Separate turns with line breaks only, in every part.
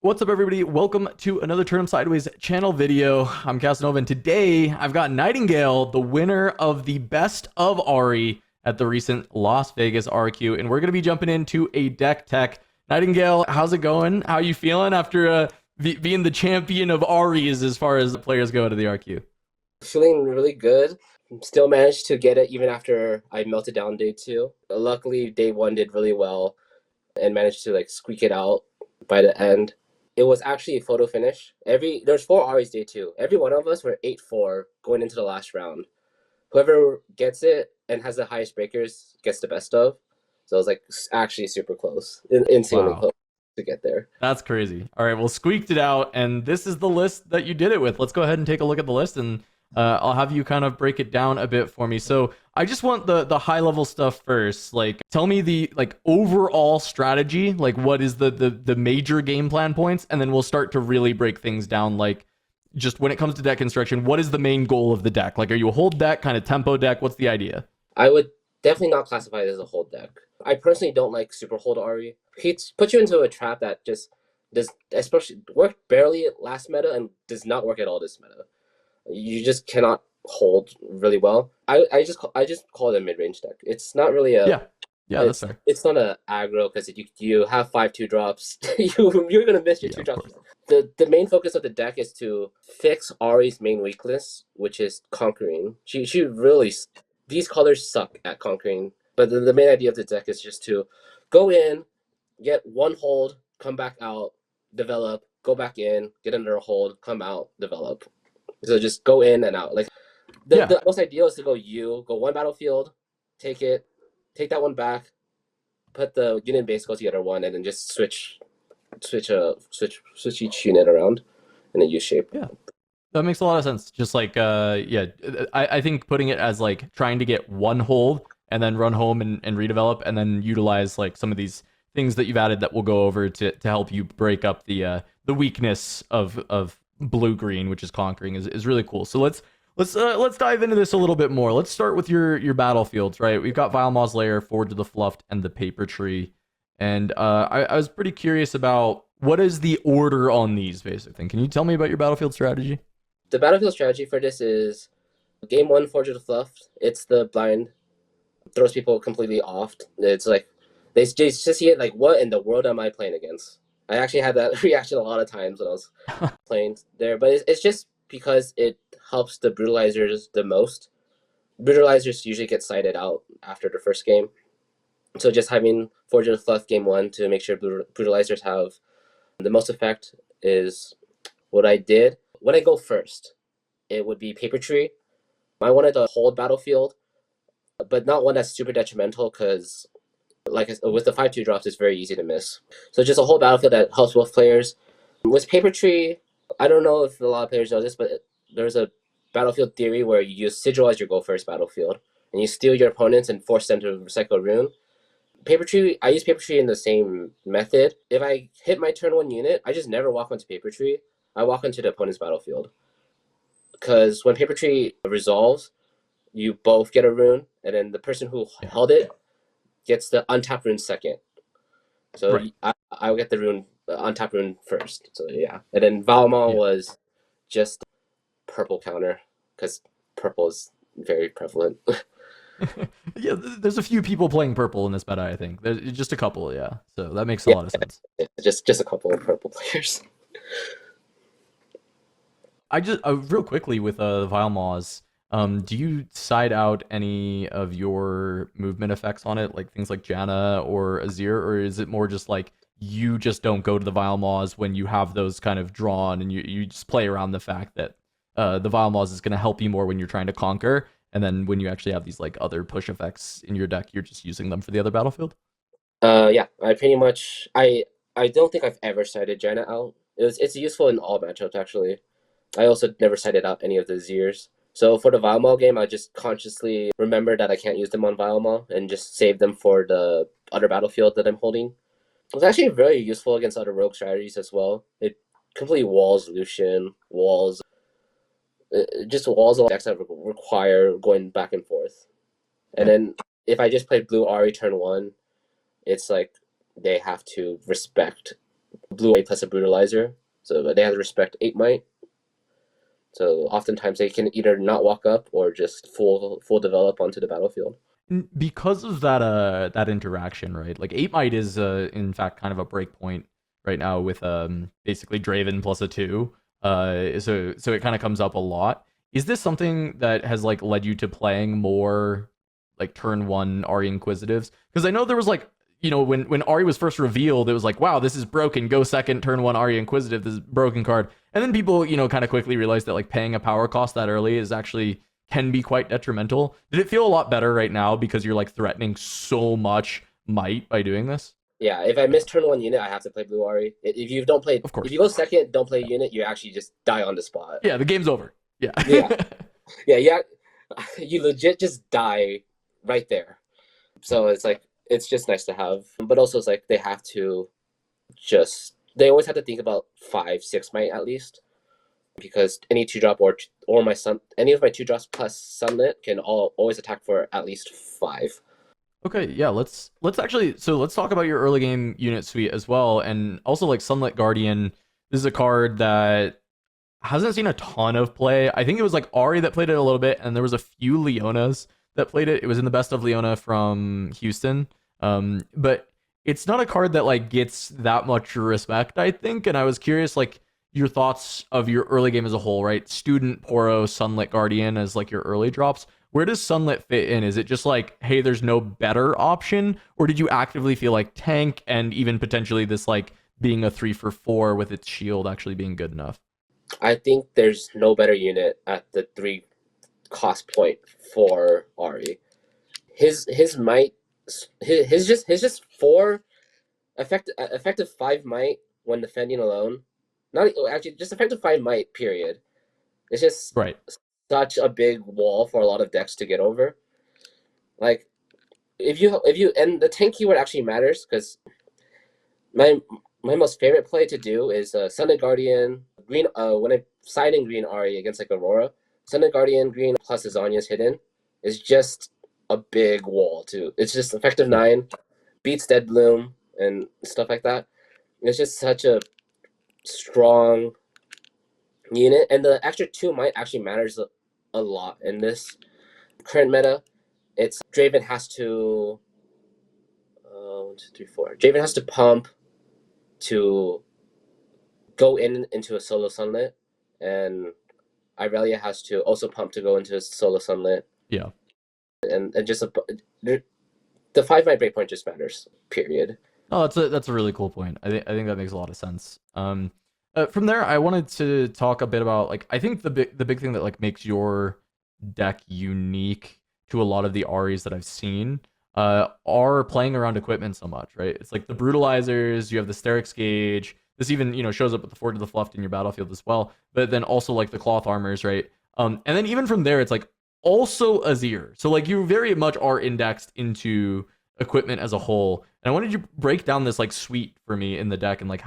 What's up, everybody? Welcome to another Turn 'em Sideways channel video. I'm Casanova, and today I've got Nightingale, the winner of the Best of Ahri at the recent Las Vegas RQ, and we're going to be jumping into a deck tech. Nightingale, how's it going? How you feeling after being the champion of Ahri's as far as players go to the RQ?
Feeling really good. Still managed to get it even after I melted down day two. Luckily, day one did really well and managed to squeak it out by the end. It was actually a photo finish. There's four Aries day two. Every one of us were 8-4 going into the last round. Whoever gets it and has the highest breakers gets the best of. So it was actually super close, insanely
Wow.
close to get there.
That's crazy. All right, well, squeaked it out, and this is the list that you did it with. Let's go ahead and take a look at the list, and I'll have you kind of break it down a bit for me. So I just want the high level stuff first. Like, tell me the overall strategy. Like, what is the major game plan points, and then we'll start to really break things down. Like, just when it comes to deck construction, what is the main goal of the deck? Like, are you a hold deck, kind of tempo deck? What's the idea?
I would definitely not classify it as a hold deck. I personally don't like super hold Ari. He puts you into a trap that just does, especially work barely at last meta and does not work at all this meta. You just cannot hold really well. I just call it a mid range deck. It's not really a
Yeah, yeah, that's fair.
it's not a aggro because you have 5/2 drops. You're gonna miss your
Yeah,
two
of
drops.
course.
The main focus of the deck is to fix Ari's main weakness, which is conquering. She really, these colors suck at conquering. But the main idea of the deck is just to go in, get one hold, come back out, develop, go back in, get another hold, come out, develop. So just go in and out. Like
Yeah,
the most ideal is to go one battlefield, take it, take that one back, put the unit base, go to the other one, and then just switch each unit around in a U shape.
yeah. That makes a lot of sense. Just like, yeah, I think putting it as like trying to get one hold and then run home and redevelop and then utilize like some of these things that you've added that will go over to help you break up the weakness of blue green, which is conquering, is really cool. So let's dive into this a little bit more. Let's start with your battlefields, right? We've got Vile Maw's Lair, Forge of the Fluffed, and the Paper Tree. And I was pretty curious about what is the order on these basic thing. Can you tell me about your battlefield strategy?
The battlefield strategy for this is game one, Forge of the Fluff. It's the blind, throws people completely off. It's like they just see it like, what in the world am I playing against? I actually had that reaction a lot of times when I was playing there, but it's just because it helps the brutalizers the most. Brutalizers usually get sided out after the first game, so just having Forge of the Fluff game one to make sure brutalizers have the most effect is what I did. When I go first, it would be Paper Tree. I wanted to hold battlefield, but not one that's super detrimental because, with the 5/2 drops, it's very easy to miss. So just a whole battlefield that helps both players. With Paper Tree, I don't know if a lot of players know this, but there's a battlefield theory where you use Sigil as your go first battlefield, and you steal your opponents and force them to recycle a rune. Paper Tree, I use Paper Tree in the same method. If I hit my turn one unit, I just never walk onto Paper Tree. I walk onto the opponent's battlefield. Because when Paper Tree resolves, you both get a rune, and then the person who held it gets the untap rune second. So
Right.
I'll get the rune, untap rune first. So yeah. And then Valmont
Yeah.
was just purple counter, because purple is very prevalent.
Yeah, there's a few people playing purple in this meta, I think. There's just a couple, yeah. So that makes a
Yeah,
lot of sense.
just a couple of purple players.
I just real quickly with the Vile Maws, do you side out any of your movement effects on it, like things like Janna or Azir, or is it more just like you just don't go to the Vile Maws when you have those kind of drawn and you just play around the fact that the Vile Maws is going to help you more when you're trying to conquer, and then when you actually have these like other push effects in your deck, you're just using them for the other battlefield?
Yeah, I pretty much I don't think I've ever cited Jaina out. It's useful in all matchups actually. I also never cited out any of the Zirs. So for the Vilemaw game, I just consciously remember that I can't use them on Vilemaw and just save them for the other battlefield that I'm holding. It's actually very useful against other rogue strategies as well. It completely walls Lucian, just walls of decks that require going back and forth. And
Yeah.
then if I just play blue Ahri turn one, it's like they have to respect blue Ori plus a brutalizer, so they have to respect 8 might. So oftentimes they can either not walk up or just full develop onto the battlefield.
Because of that interaction, right? Like 8 might is in fact kind of a break point right now with basically Draven plus a 2. So it kind of comes up a lot. Is this something that has like led you to playing more like turn 1 Ahri Inquisitives? Because I know there was like, when Ahri was first revealed, it was like, wow, this is broken. Go second, turn 1 Ahri Inquisitive, this is broken card. And then people, kind of quickly realized that like paying a power cost that early is actually can be quite detrimental. Did it feel a lot better right now because you're like threatening so much might by doing this?
Yeah, if I miss turn 1 unit, I have to play blue Ahri. If you don't play,
Of course.
if you go second, don't play a unit, you actually just die on the spot.
Yeah, the game's over. Yeah.
Yeah. You legit just die right there. So it's like, it's just nice to have. But also it's like they always have to think about 5-6 might at least. Because any 2-drop or any of my 2-drops plus Sunlit can always attack for at least 5.
Okay, yeah, let's talk about your early game unit suite as well, and also like Sunlit Guardian. This is a card that hasn't seen a ton of play. I think it was like Ahri that played it a little bit, and there was a few Leonas that played it. It was in the best of Leona from Houston, but it's not a card that like gets that much respect, I think. And I was curious, like your thoughts of your early game as a whole, right? Student, Poro, Sunlit Guardian as like your early drops. Where does Sunlit fit in? Is it just like, hey, there's no better option? Or did you actively feel like tank and even potentially this like being a 3-for-4 with its shield actually being good enough?
I think there's no better unit at the 3 cost point for Ahri. His might, his just 4 effective 5 might when defending alone. Not actually just effective 5 might, period. It's just
right.
Such a big wall for a lot of decks to get over. Like if you and the tank keyword actually matters because my most favorite play to do is Sunday Guardian green. When I side in green Ahri against like Aurora, Sunday Guardian green plus Azania's hidden is just a big wall too. It's just effective 9, beats Dead Bloom and stuff like that. It's just such a strong unit, and the extra 2 might actually matters a lot in this current meta. It's Draven has to 1, 2, 3, 4. Draven has to pump to go into a solo Sunlit, and Irelia has to also pump to go into a solo Sunlit.
Yeah.
And just the 5 might breakpoint just matters. Period.
Oh, that's a really cool point. I think that makes a lot of sense. From there, I wanted to talk a bit about like I think the big thing that like makes your deck unique to a lot of the Ahris that I've seen are playing around equipment so much, right? It's like the brutalizers, you have the Sterix Gauge. This even shows up with the Forge of the Fluffed in your battlefield as well. But then also like the cloth armors, right? And then even from there, it's like also AZIR. So like you very much are indexed into equipment as a whole. And I wanted you to break down this like suite for me in the deck and like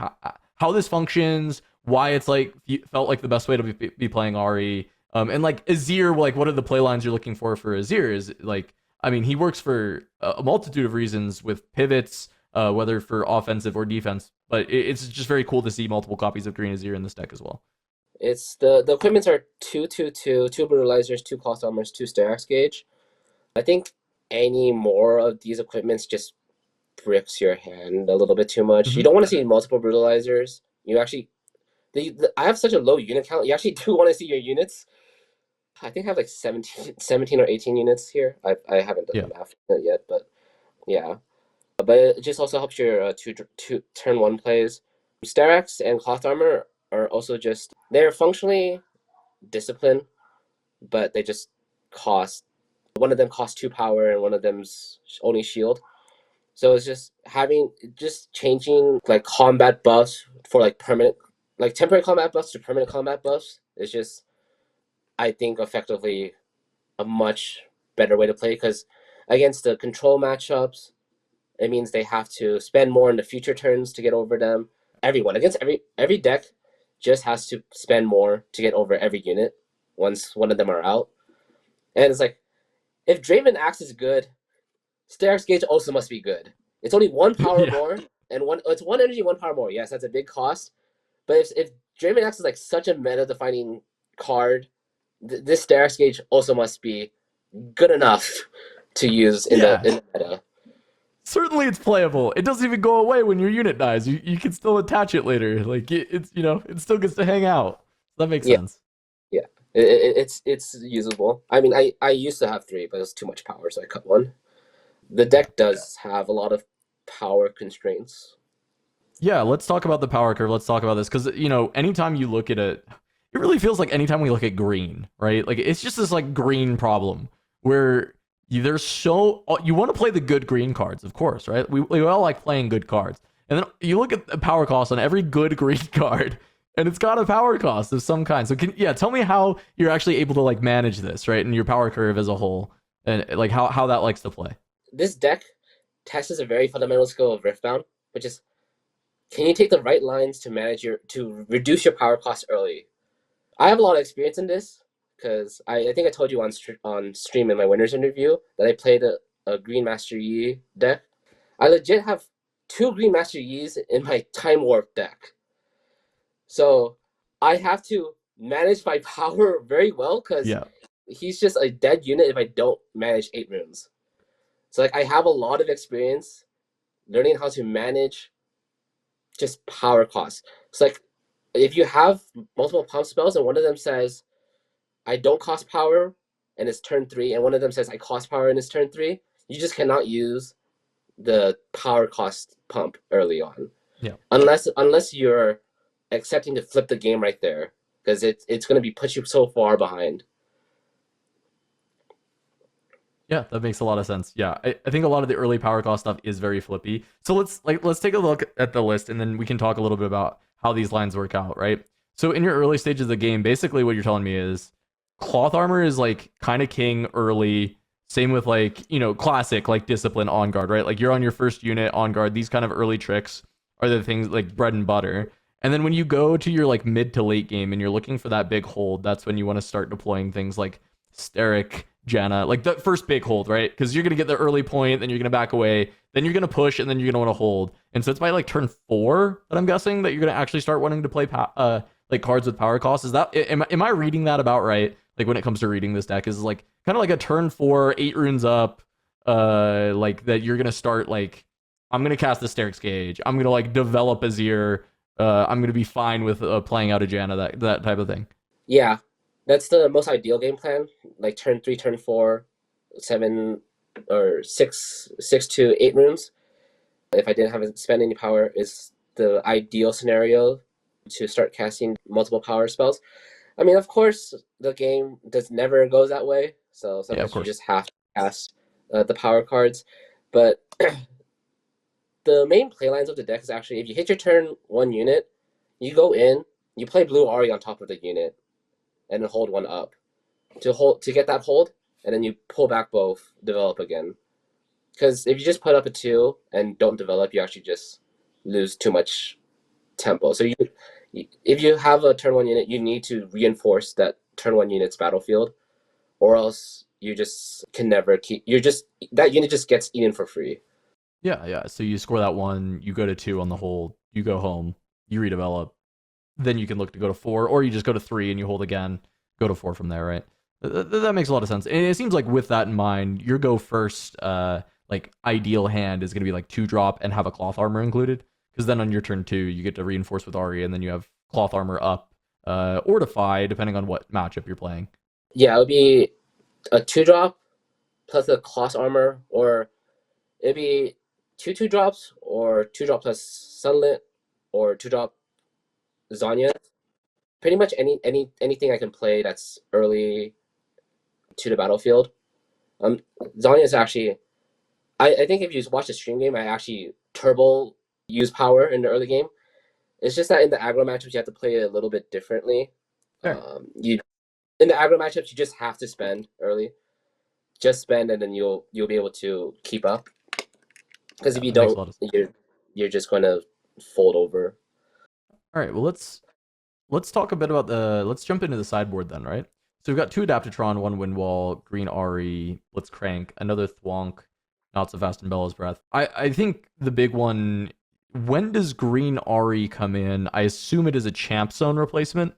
how this functions, why it's like felt like the best way to be playing Ahri, and like AZIR, like what are the play lines you're looking for AZIR? Is like, I mean, he works for a multitude of reasons with pivots, whether for offensive or defense, but it's just very cool to see multiple copies of green AZIR in this deck as well.
It's the equipments are 2/2/2, 2 brutalizers, 2 cloth armors, 2 Sterix Gauge. I think any more of these equipments just bricks your hand a little bit too much.
Mm-hmm.
You don't want to see multiple brutalizers. You actually, I have such a low unit count. You actually do want to see your units. I think I have like 17 or 18 units here. I haven't done the math yet, but yeah. But it just also helps your two turn 1 plays. Sterix and cloth armor are also they're functionally discipline, but they just cost. One of them costs 2 power and one of them's only shield. So it's just changing like combat buffs for like permanent, like temporary combat buffs to permanent combat buffs. It's just, I think, effectively a much better way to play because against the control matchups, it means they have to spend more in the future turns to get over them. Against every deck just has to spend more to get over every unit once one of them are out. And it's like, if Draven Axe is good, Sterix Gauge also must be good. It's only 1 power more, and it's 1 energy, 1 power more. Yes, that's a big cost. But if Draven X is like such a meta defining card, this Sterak's Gauge also must be good enough to use in
Yeah.
the meta.
Certainly it's playable. It doesn't even go away when your unit dies. You can still attach it later. Like it's it still gets to hang out. That makes sense.
Yeah. It's usable. I mean, I used to have 3, but it was too much power, so I cut 1. The deck does have a lot of power constraints.
Yeah, let's talk about the power curve. Let's talk about this because anytime you look at it, it really feels like anytime we look at green, right? Like it's just this like green problem where there's you want to play the good green cards, of course, right? We all like playing good cards, and then you look at the power cost on every good green card, and it's got a power cost of some kind. So tell me how you're actually able to like manage this, right? And your power curve as a whole, and like how that likes to play.
This deck tests a very fundamental skill of Riftbound, which is, can you take the right lines to reduce your power cost early? I have a lot of experience in this because I think I told you on stream in my winners interview that I played a Green Master Yi deck. I legit have 2 Green Master Yis in my Time Warp deck. So I have to manage my power very well because he's just a dead unit if I don't manage 8 runes. So like I have a lot of experience learning how to manage just power costs. So like if you have multiple pump spells and one of them says I don't cost power and it's turn 3, and one of them says I cost power and it's turn 3, you just cannot use the power cost pump early on.
Yeah.
Unless you're accepting to flip the game right there, because it's going to be put you so far behind.
Yeah, that makes a lot of sense. Yeah, I think a lot of the early power cost stuff is very flippy. So let's take a look at the list, and then we can talk a little bit about how these lines work out, right? So in your early stages of the game, basically what you're telling me is cloth armor is like kind of king early. Same with like classic like discipline on guard, right? Like you're on your first unit on guard. These kind of early tricks are the things like bread and butter. And then when you go to your like mid to late game and you're looking for that big hold, that's when you want to start deploying things like Steric, Janna, like the first big hold, right? Because you're gonna get the early point, then you're gonna back away, then you're gonna push, and then you're gonna want to hold. And so it's by like turn 4 that I'm guessing that you're gonna actually start wanting to play like cards with power costs. Is that am I reading that about right? Like when it comes to reading this deck, is like kind of like a turn 4, 8 runes up, like that you're gonna start like I'm gonna cast the Steric's Gauge, I'm gonna like develop AZIR, I'm gonna be fine with playing out a Janna, that type of thing.
Yeah. That's the most ideal game plan. Like turn 3, turn 4, 7 or 6 to 8 runes. If I didn't have to spend any power, is the ideal scenario to start casting multiple power spells. I mean, of course, the game never goes that way. So sometimes you just have to cast the power cards. But the main playlines of the deck is actually, if you hit your turn 1 unit, you go in, you play blue Ahri on top of the unit, and then hold 1 up to get that hold, and then you pull back both, develop again. Because if you just put up a 2 and don't develop, you actually just lose too much tempo. So if you have a turn 1 unit, you need to reinforce that turn 1 unit's battlefield, or else you just can never keep. That unit just gets eaten for free.
Yeah. So you score that 1, you go to 2 on the hold, you go home, you redevelop. Then you can look to go to 4, or you just go to 3 and you hold again, go to 4 from there, right? That makes a lot of sense. And it seems like with that in mind, your go first, like ideal hand is going to be like 2-drop and have a cloth armor included, because then on your turn 2 you get to reinforce with Ahri, and then you have cloth armor up, or defy depending on what matchup you're playing.
Yeah, it would be a 2-drop plus a cloth armor, or it'd be 2-2-drops, or 2-drop plus sunlit, or 2-drop Zanya. Pretty much anything I can play that's early to the battlefield. Zanya is actually, I think if you watch the stream game, I actually turbo use power in the early game. It's just that in the aggro matchups you have to play it a little bit differently.
Sure.
In the aggro matchups you just have to spend early. Just spend, and then you'll be able to keep up. Because if you don't, you're just going to fold over.
All right, well let's talk a bit about let's jump into the sideboard then, right? So we've got 2 Adaptatron, 1 Windwall, green Ahri, let's crank, another Thwonk, not so fast in Bella's Breath. I think the big one when does green Ahri come in? I assume it is a champ zone replacement.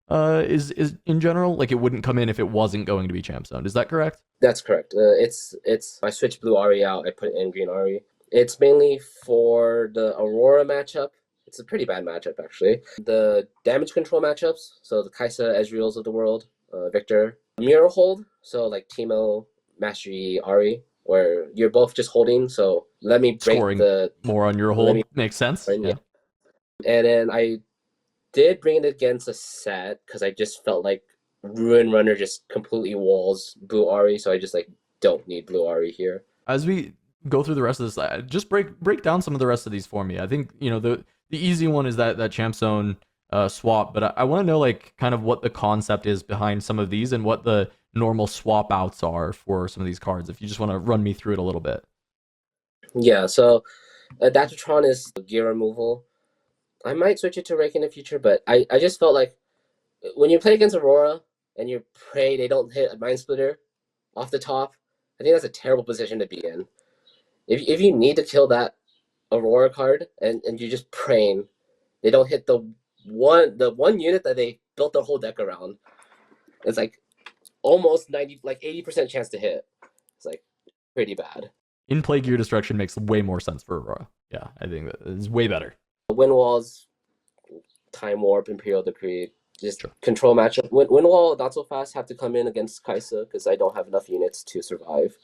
Is in general like it wouldn't come in if it wasn't going to be champ zoned. Is that correct?
That's correct. It's I switched blue Ahri out. I put in green Ahri. It's mainly for the Aurora matchup. It's a pretty bad matchup actually. The damage control matchups. So the Kaisa Ezreals of the world, Victor, mirror hold. So like Teemo, Mastery, Ahri, where you're both just holding. So let me break
Scoring
the
more on your
let
hold
me
makes sense.
yeah.
Yeah.
And then I did bring it against a set because I just felt like Ruin Runner just completely walls Blue Ahri, so I just like don't need Blue Ahri here.
As we go through the rest of this, just break down some of the rest of these for me. I think the easy one is that champ zone swap, but I want to know like kind of what the concept is behind some of these and what the normal swap outs are for some of these cards. If you just want to run me through it a little bit.
Yeah, so Adaptatron is gear removal. I might switch it to Rake in the future, but I just felt like when you play against Aurora and you pray they don't hit a Mind Splitter off the top, I think that's a terrible position to be in. If you need to kill that Aurora card and you're just praying they don't hit the one unit that they built their whole deck around, it's like almost 80% chance to hit. It's like pretty bad.
In play gear destruction makes way more sense for Aurora. Yeah, I think that is way better.
Wind walls, time warp, Imperial Decree, just
Sure.
control matchup. Wind wall not so fast have to come in against Kaisa because I don't have enough units to survive.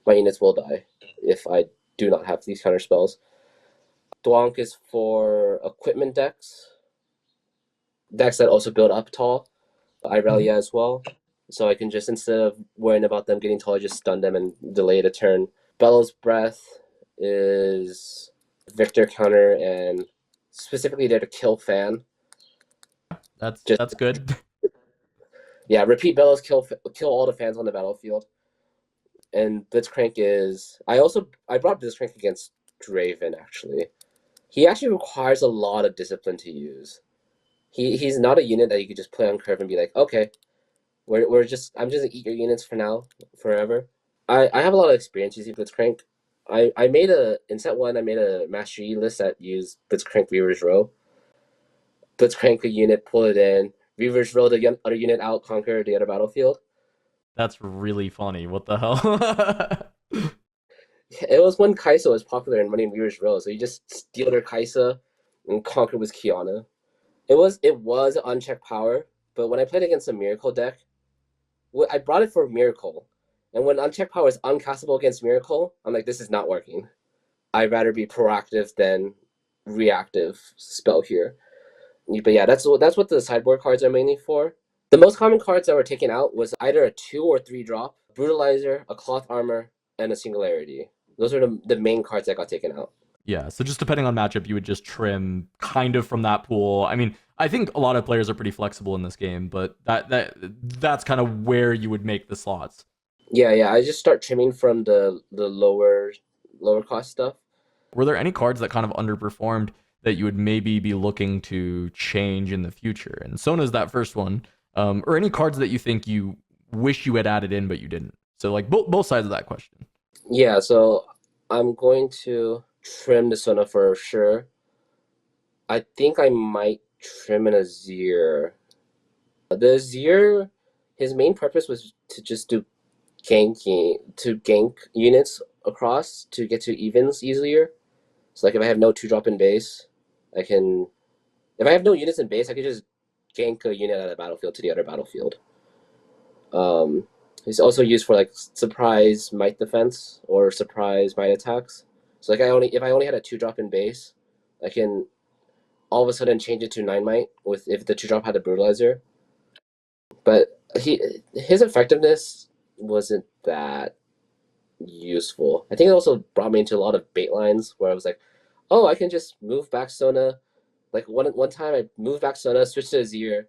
My units will die if I do not have these counter spells. Dwonk is for equipment decks that also build up tall. Irelia as well. So I can just, instead of worrying about them getting tall, I just stun them and delay the turn. Bellows Breath is Victor counter and specifically there to kill fan.
That's good.
Yeah, repeat Bellows, kill all the fans on the battlefield. And Blitzcrank is I brought Blitzcrank against Draven actually. He actually requires a lot of discipline to use. He's not a unit that you could just play on curve and be like, okay, I'm just gonna eat your units for now, forever. I have a lot of experience using Blitzcrank. I made in set one I made a mastery list that used Blitzcrank Reaver's Row. Blitzcrank a unit, pull it in, Reaver's Row the other unit out, conquer the other battlefield.
That's really funny. What the hell?
It was when Kaisa was popular in running Reaver's Row, so you just steal their Kaisa and conquer with Kiana. It was unchecked power, but when I played against a Miracle deck, I brought it for Miracle. And when unchecked power is uncastable against Miracle, I'm like, this is not working. I'd rather be proactive than reactive spell here. But yeah, that's what the sideboard cards are mainly for. The most common cards that were taken out was either a 2 or 3 drop, Brutalizer, a Cloth Armor, and a Singularity. Those are the main cards that got taken out.
Yeah, so just depending on matchup, you would just trim kind of from that pool. I mean, I think a lot of players are pretty flexible in this game, but that's kind of where you would make the slots.
Yeah. I just start trimming from the lower cost stuff.
Were there any cards that kind of underperformed that you would maybe be looking to change in the future? And Sona's that first one. Or any cards that you think you wish you had added in but you didn't. So like both sides of that question.
Yeah, so I'm going to trim the Sona for sure. I think I might trim an AZIR. The AZIR, his main purpose was to just do gank units across to get to evens easier. So like if I have no 2-drop in base, I can. If I have no units in base, I can just gank a unit out of the battlefield to the other battlefield. It's also used for like surprise might defense or surprise might attacks. So like if I only had a 2-drop in base, I can all of a sudden change it to 9 might with if the 2-drop had a brutalizer. But his effectiveness wasn't that useful. I think it also brought me into a lot of bait lines where I was like, oh, I can just move back Sona. Like one time I moved back Sona, switched to AZIR,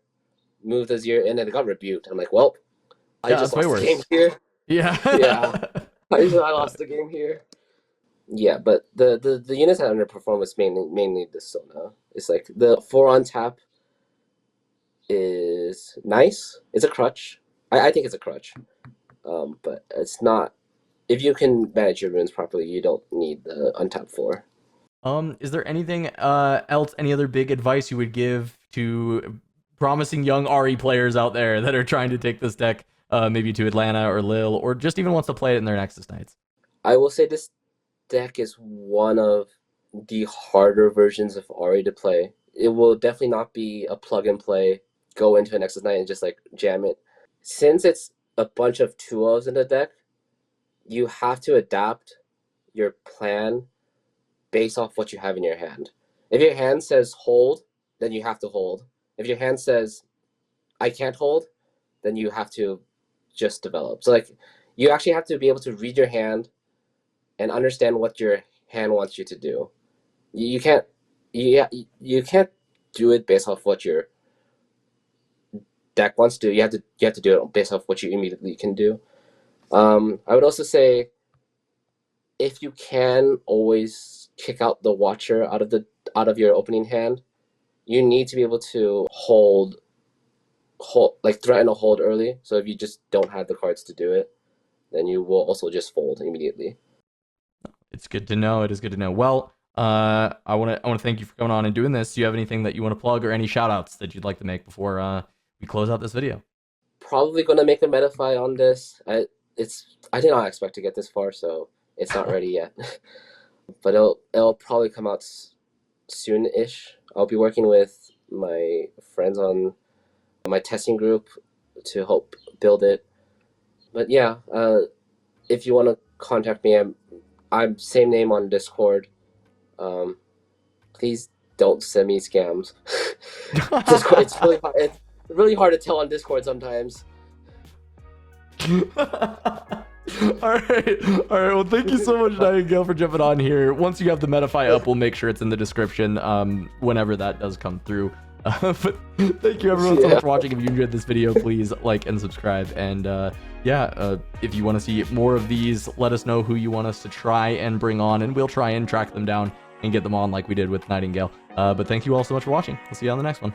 moved AZIR in, and it got rebuked. I'm like, well, I
Yeah,
just
that's way
lost the game
worse.
here.
Yeah.
Yeah, I lost the game here. Yeah, but the units that underperform was mainly the Sona. It's like the 4 on tap is nice. It's a crutch. I think it's a crutch. But it's not. If you can manage your runes properly, you don't need the untap 4.
Is there anything else, any other big advice you would give to promising young Ahri players out there that are trying to take this deck maybe to Atlanta or Lille, or just even wants to play it in their Nexus Nights?
I will say this deck is one of the harder versions of Ahri to play. It will definitely not be a plug and play, go into a Nexus Knight and just like jam it. Since it's a bunch of 2-0s in the deck, you have to adapt your plan based off what you have in your hand. If your hand says hold, then you have to hold. If your hand says I can't hold, then you have to just develop. So like you actually have to be able to read your hand and understand what your hand wants you to do. You can't you can't do it based off what your deck wants to do. You have to do it based off what you immediately can do. I would also say if you can always kick out the Watcher out of your opening hand, you need to be able to hold like threaten a hold early. So if you just don't have the cards to do it, then you will also just fold immediately.
It's good to know. It is good to know. Well, I want to thank you for coming on and doing this. Do you have anything that you want to plug or any shout outs that you'd like to make before we close out this video?
Probably gonna make a Metafy on this. I did not expect to get this far, so it's not ready yet. But it'll probably come out soon-ish. I'll be working with my friends on my testing group to help build it. But yeah, if you want to contact me, I'm same name on Discord. Please don't send me scams. Discord, it's really hard to tell on Discord sometimes.
All right. Well, thank you so much, KnightinGale, for jumping on here. Once you have the Metafy up, we'll make sure it's in the description whenever that does come through. But thank you everyone so much for watching. If you enjoyed this video, please like and subscribe. And if you want to see more of these, let us know who you want us to try and bring on, and we'll try and track them down and get them on like we did with KnightinGale. But thank you all so much for watching. We'll see you on the next one.